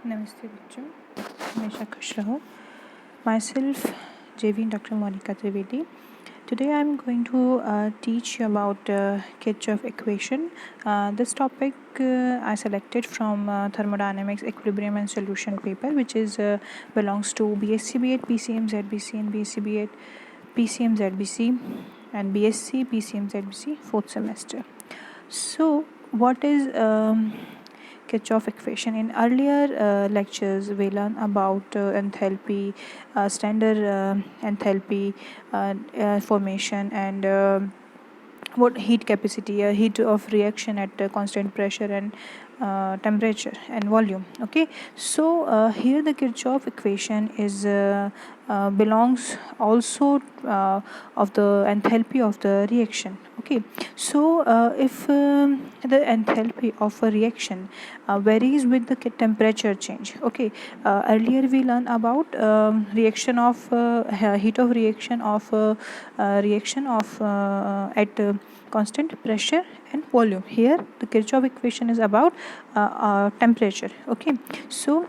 नमस्ते बच्चों, हमेशा खुश रहो. Myself, JV Dr. Monica Trivedi. Today I am going to teach you about Kirchhoff equation. This topic I selected from Thermodynamics Equilibrium and Solution paper, which is belongs to BSc B.Ed, PCM ZBC, and BSc B.Ed, PCM ZBC, and BSc PCM ZBC 4th semester. So, what is Kirchhoff equation? In earlier lectures, we learned about enthalpy, standard enthalpy formation, and what heat capacity, heat of reaction at constant pressure and temperature and volume. Okay, so here the Kirchhoff equation is belongs also of the enthalpy of the reaction. Okay, so if the enthalpy of a reaction varies with the temperature change. Okay, earlier we learned about reaction of heat of reaction of at constant pressure and volume. Here the Kirchhoff equation is about temperature. Okay, so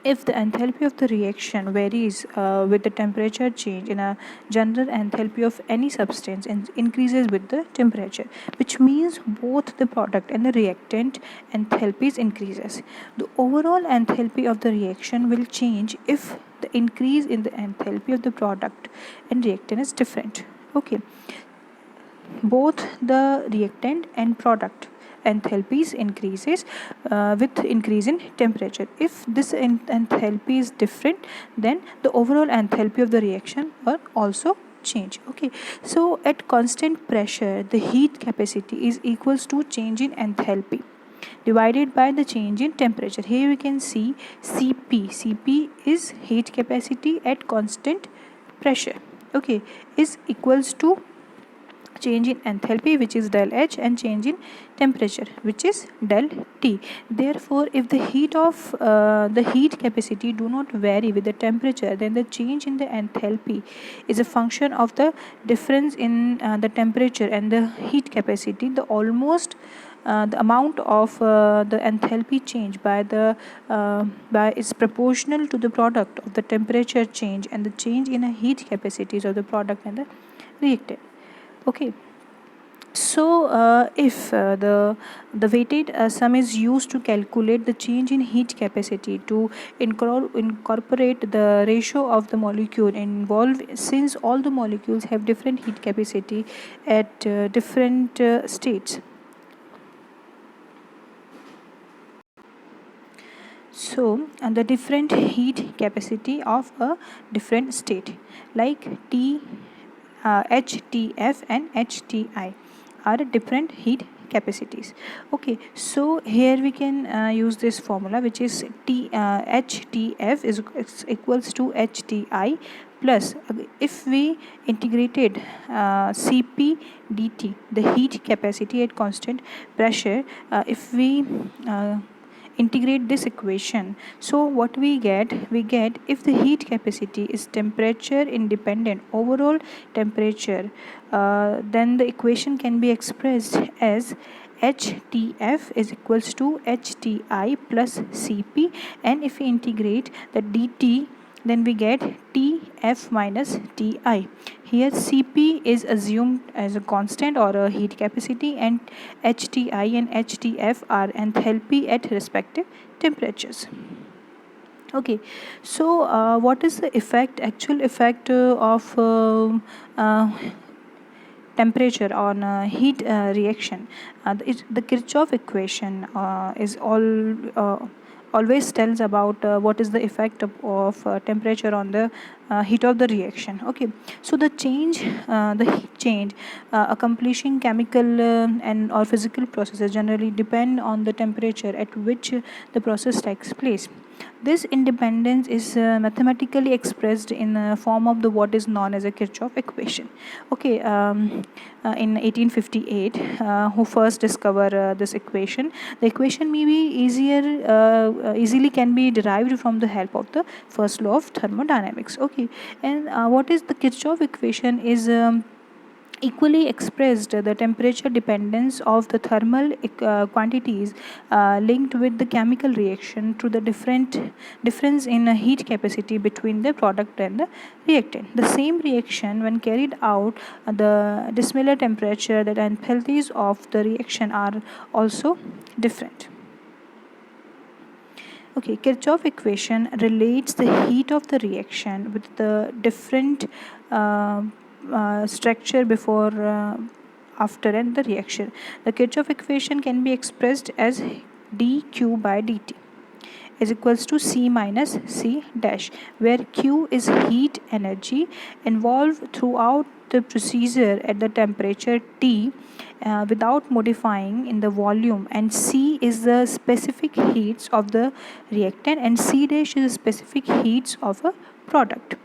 if the enthalpy of the reaction varies with the temperature change, in a general enthalpy of any substance increases with the temperature, which means both the product and the reactant enthalpies increases. The overall enthalpy of the reaction will change if the increase in the enthalpy of the product and reactant is different. Okay, both the reactant and product enthalpies increases with increase in temperature. If this enthalpy is different, then the overall enthalpy of the reaction will also change. Okay, so at constant pressure, the heat capacity is equals to change in enthalpy divided by the change in temperature. Here we can see Cp. Cp is heat capacity at constant pressure. Okay, is equals to change in enthalpy, which is del H, and change in temperature, which is del T. Therefore, if the heat capacity do not vary with the temperature, then the change in the enthalpy is a function of the difference in the temperature and the heat capacity. The amount of the enthalpy change by is proportional to the product of the temperature change and the change in the heat capacities of the product and the reactant. Okay, so if the weighted sum is used to calculate the change in heat capacity to incorporate the ratio of the molecule involved, since all the molecules have different heat capacity at different states. So, and the different heat capacity of a different state, like HTF and HTI are different heat capacities. Okay, so here we can use this formula, which is HTF is equals to HTI plus, if we integrated Cp dt, the heat capacity at constant pressure, if we integrate this equation, so what we get if the heat capacity is temperature independent overall temperature, then the equation can be expressed as HTF is equals to HTI plus Cp, and if we integrate the dt, then we get Tf minus Ti. Here Cp is assumed as a constant or a heat capacity, and HTI and HTF are enthalpy at respective temperatures. Okay, so what is the actual effect of temperature on heat reaction? The Kirchhoff equation is always tells about what is the effect of temperature on the heat of the reaction. Okay, so the heat change accomplishing chemical and or physical processes generally depend on the temperature at which the process takes place. This independence is mathematically expressed in the form of the what is known as a Kirchhoff equation. Okay, in 1858, who first discovered this equation? The equation may be easily can be derived from the help of the first law of thermodynamics. Okay, and what is the Kirchhoff equation is equally expressed, the temperature dependence of the thermal quantities linked with the chemical reaction to the difference in heat capacity between the product and the reactant. The same reaction, when carried out the dissimilar temperature, the enthalpies of the reaction are also different. Okay, Kirchhoff equation relates the heat of the reaction with the different uh, structure before, after, and the reaction. The Kirchhoff equation can be expressed as dq by dt is equals to C minus C dash, where Q is heat energy involved throughout the procedure at the temperature T without modifying in the volume, and C is the specific heats of the reactant, and C dash is the specific heats of a product.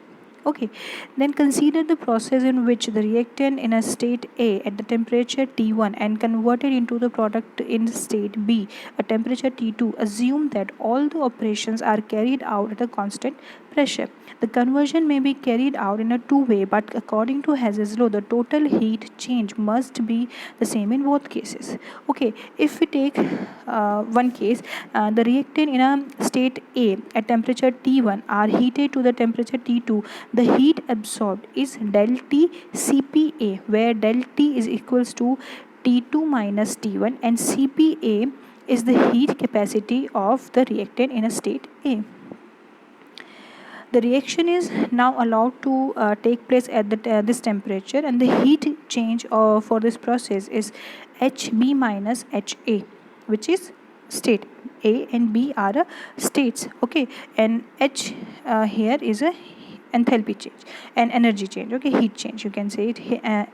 Okay, then consider the process in which the reactant in a state A at the temperature T1 and converted into the product in state B at temperature T2. Assume that all the operations are carried out at a constant pressure. The conversion may be carried out in a two-way, but according to Hess's law, the total heat change must be the same in both cases. Okay, if we take one case, the reactant in a state A at temperature T1 are heated to the temperature T2, the heat absorbed is del T CPA, where del T is equals to T2 minus T1, and CPA is the heat capacity of the reactant in a state A. The reaction is now allowed to take place at this temperature, and the heat change for this process is HB minus HA, which is state. A and B are states. Okay, and H here is a enthalpy change and energy change. Okay, heat change, you can say it,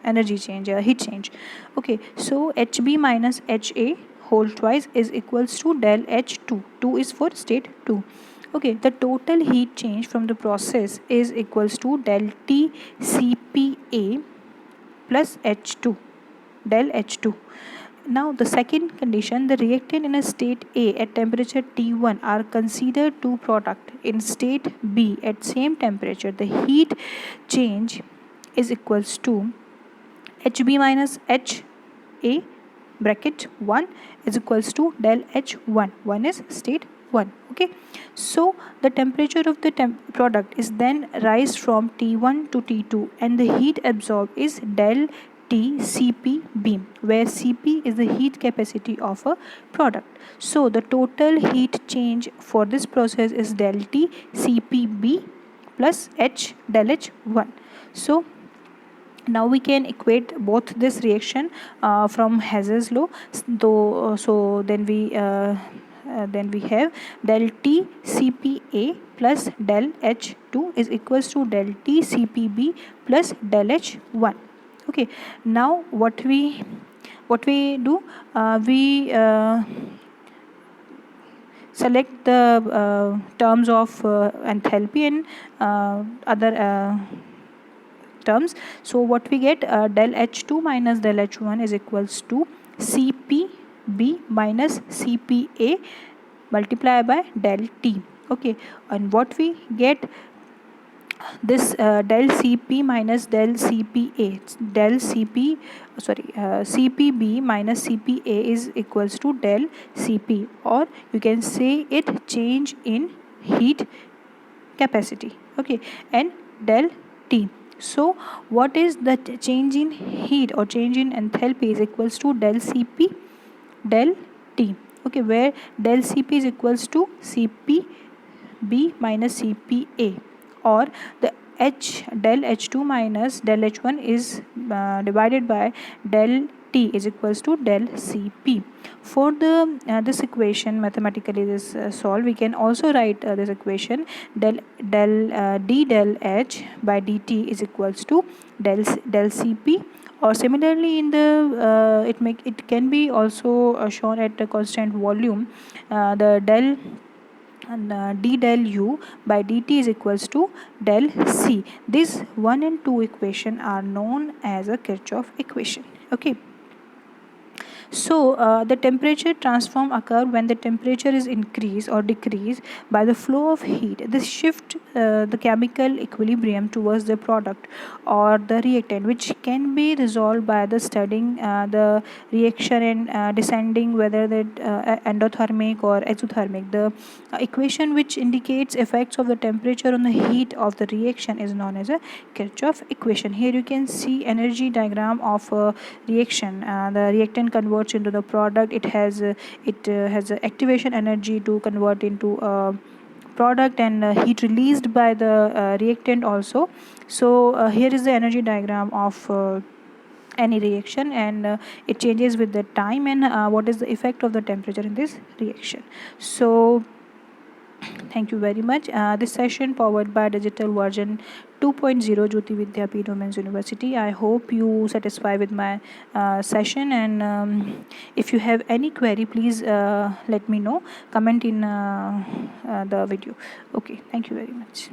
energy change, heat change. Okay, so HB minus HA whole twice is equals to del H2. 2 is for state 2. Okay, the total heat change from the process is equals to del T CPA plus H2, del H2. Now the second condition, the reactant in a state A at temperature T1 are considered two product in state B at same temperature. The heat change is equals to HB minus HA bracket 1 is equals to del H1. 1 is state 1. Okay, so the temperature of the product is then rise from T1 to T2, and the heat absorbed is del T CPB, where CP is the heat capacity of a product. So the total heat change for this process is del T CPB plus H del H1. So now we can equate both this reaction from Hess's law. So then we have del T CPA plus del H2 is equals to del T CPB plus del H1. Okay, now what we do, we select the terms of enthalpy and other terms. So what we get, del H2 minus del H1 is equals to CPB minus CPA multiplied by del T. Okay, and what we get, this del CP minus del CPA, del CP CPB minus CPA is equals to del CP, or you can say it change in heat capacity. Okay, and del T. So what is the change in heat or change in enthalpy is equals to del Cp del T. Okay, where del Cp is equals to Cpb minus Cpa, or the H del H2 minus del H1 is divided by del T is equals to del Cp. For the this equation mathematically is solved, we can also write this equation del d del H by dt is equals to del Cp, or similarly in the it can be also shown at a constant volume, the del d del u by dt is equals to del C. These 1 and 2 equation are known as a Kirchhoff equation. Okay, So the temperature transform occur when the temperature is increased or decreased by the flow of heat. This shift the chemical equilibrium towards the product or the reactant, which can be resolved by the studying the reaction and descending whether that endothermic or exothermic. The equation which indicates effects of the temperature on the heat of the reaction is known as a Kirchhoff equation. Here you can see energy diagram of a reaction. The reactant converts into the product. It has a activation energy to convert into product, and heat released by the reactant also. So here is the energy diagram of any reaction, and it changes with the time, and what is the effect of the temperature in this reaction. So thank you very much. This session powered by digital version 2.0 Jyoti Vidyapeeth Women's University. I hope you satisfy with my session, and if you have any query, please let me know. Comment in the video. Okay, thank you very much.